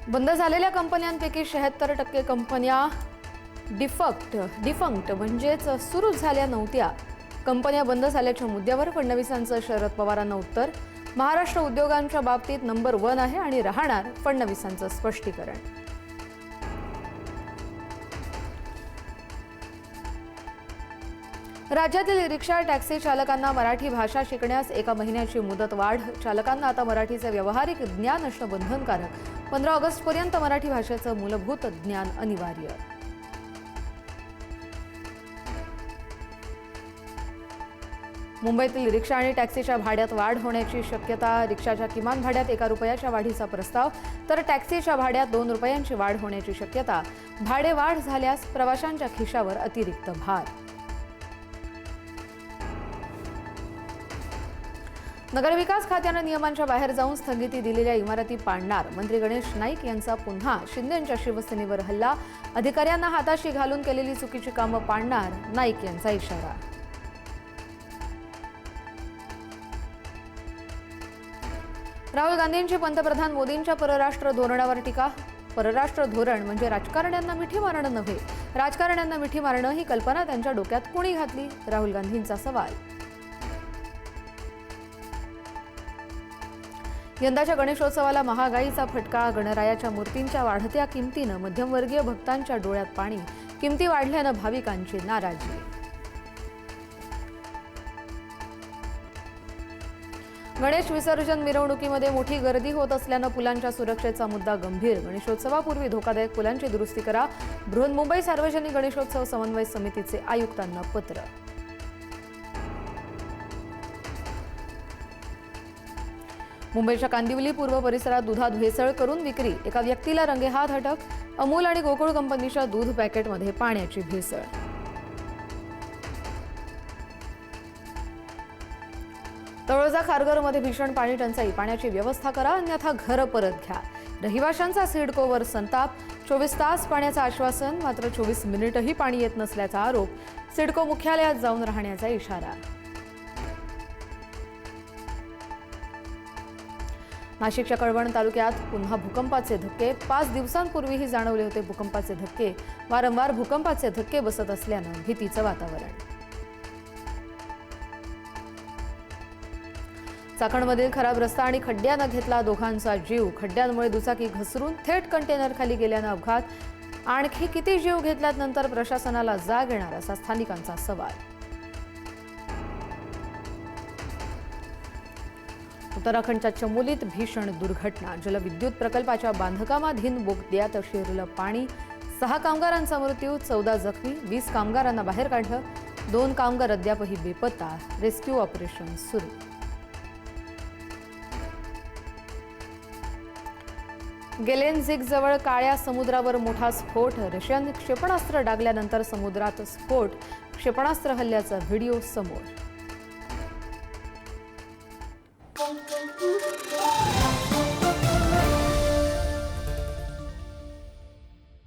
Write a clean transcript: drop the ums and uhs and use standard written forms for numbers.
बंद झालेल्या कंपन्यांपैकी 76% कंपन्या डिफंक्ट म्हणजेच सुरू झाल्या नव्हत्या। कंपन्या बंद झाल्याच्या मुद्द्यावर फडणवीसांचं शरद पवारांना उत्तर। महाराष्ट्र उद्योगांच्या बाबतीत नंबर 1 आहे आणि राहणार फडणवीसांचं स्पष्टीकरण। राज्यातील रिक्षा टॅक्सी चालकांना मराठी भाषा शिकण्यास 1 महिन्याची मुदत वाढ। चालकांना आता मराठीचे व्यावहारिक ज्ञान असणं बंधनकारक। 15 ऑगस्टपर्यंत मराठी भाषेचं मूलभूत ज्ञान अनिवार्य। मुंबईतील रिक्षा आणि टॅक्सीच्या भाड्यात वाढ होण्याची शक्यता। रिक्षाच्या किमान भाड्यात 1 रुपयाच्या वाढीचा प्रस्ताव, तर टॅक्सीच्या भाड्यात 2 रुपयांची वाढ होण्याची शक्यता। भाडे वाढ झाल्यास प्रवाशांच्या खिशावर अतिरिक्त भार। नगरविकास खात्याने नियमांच्या बाहेर जाऊन स्थगिती दिलेल्या इमारती पाडणार। मंत्री गणेश नाईक यांचा पुन्हा शिंदेंच्या शिवसेनेवर हल्ला। अधिकाऱ्यांना हाताशी घालून केलेली चुकीची कामं पाडणार, नाईक यांचा इशारा। राहुल गांधींची पंतप्रधान मोदींच्या परराष्ट्र धोरणावर टीका। परराष्ट्र धोरण म्हणजे राजकारण्यांना मिठी मारणं नव्हे, राजकारण्यांना मिठी मारणं ही कल्पना त्यांच्या डोक्यात कोणी घातली, राहुल गांधींचा सवाल। यंदाच्या गणेशोत्सवाला महागाईचा फटका। गणरायाच्या मूर्तींच्या वाढत्या किमतीनं मध्यमवर्गीय भक्तांच्या डोळ्यात पाणी। किमती वाढल्यानं भाविकांची नाराजी। गणेश विसर्जन मिरवणुकीमध्ये मोठी गर्दी होत असल्यानं पुलांच्या सुरक्षेचा मुद्दा गंभीर। गणेशोत्सवापूर्वी धोकादायक पुलांची दुरुस्ती करा। बृहन्मुंबई सार्वजनिक गणेशोत्सव समन्वय समितीचे आयुक्तांना पत्र। मुंबईच्या कांदिवली पूर्व परिसरात दुधात भेसळ करून विक्री। एका व्यक्तीला रंगेहात अटक। अमूल आणि गोकुळ कंपनीच्या दूध पॅकेटमध्ये पाण्याची भेसळ। तळोजा खारघरमध्ये भीषण पाणी टंचाई। पाण्याची व्यवस्था करा अन्यथा घरं परत घ्या। रहिवाशांचा सिडकोवर संताप। 24 तास पाण्याचं आश्वासन, मात्र 24 मिनिटही पाणी येत नसल्याचा आरोप। सिडको मुख्यालयात जाऊन राहण्याचा इशारा। नाशिकच्या कळवण तालुक्यात पुन्हा भूकंपाचे धक्के। 5 दिवसांपूर्वीही जाणवले होते भूकंपाचे धक्के। वारंवार भूकंपाचे धक्के बसत असल्यानं भीतीचं वातावरण। चाकणमधील खराब रस्ता आणि खड्ड्यानं घेतला दोघांचा जीव। खड्ड्यांमुळे दुचाकी घसरून थेट कंटेनरखाली गेल्यानं अपघात। आणखी किती जीव घेतल्यात नंतर प्रशासनाला जाग येणार असा स्थानिकांचा सवाल। उत्तराखंडच्या चमोलीत भीषण दुर्घटना। जलविद्युत प्रकल्पाच्या बांधकामाधीन बोगद्यात शिरलं पाणी। 6 कामगारांचा मृत्यू, 14 जखमी। 20 कामगारांना बाहेर काढलं। 2 कामगार अद्यापही बेपत्ता। रेस्क्यू ऑपरेशन सुरू। गेलेनझिग जवळ काळ्या समुद्रावर मोठा स्फोट। रशियन क्षेपणास्त्र डागल्यानंतर समुद्रात स्फोट। क्षेपणास्त्र हल्ल्याचा व्हिडिओ समोर।